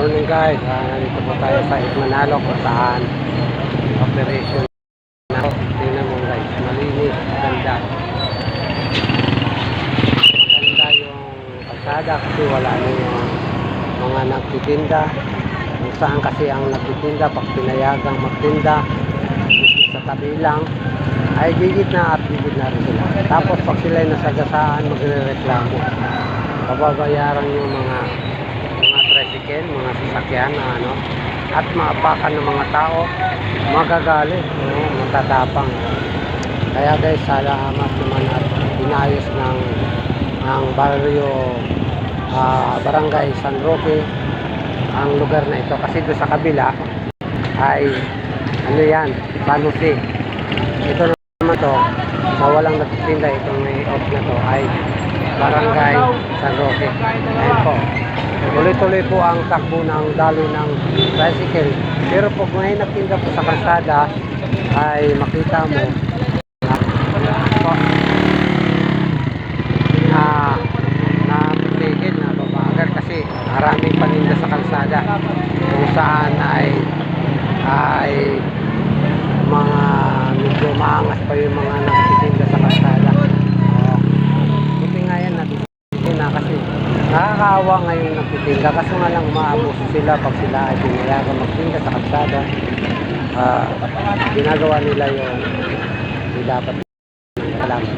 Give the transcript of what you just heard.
morning guys, nandito po tayo sa Manalo kung saan operation na. Tingnan mo guys, malinis, maganda. Maganda yung kalsada kasi wala na yung mga nagtitinda. Kung saan kasi ang nagtitinda, pag pinayagang magtinda, sa tabi lang, ay gigit na at gigit na rin sila. Tapos pag sila nasagasaan, magre-reklamo. Pababayaran yung mga tricycle, mga sasakyan na at maapakan ng mga tao, magagalit, matatapang. Kaya guys, salamat naman at inayos ng barrio Barangay San Roque ang lugar na ito, kasi doon sa kabila ay yan, San Jose. Ito naman to na walang nagtitinda, itong may off na to ay Barangay San Roque. Ayan po, tuloy-tuloy po ang takbo ng daloy ng tricycle. Pero pag may nagtinda po sa kalsada ay makita mo na tigil, na babagal kasi maraming paninda sa kalsada kung saan ay mga medyo maangas pa yung mga nagtitinda sa kalsada. Buti nga yan natitinda na, kasi nakakaawa ngayon nagtitinda, kaso nga lang umaabuso sila pag sila ay pinayagang magtinda sa kalsada. Ginagawa nila yung dapat. Salamat.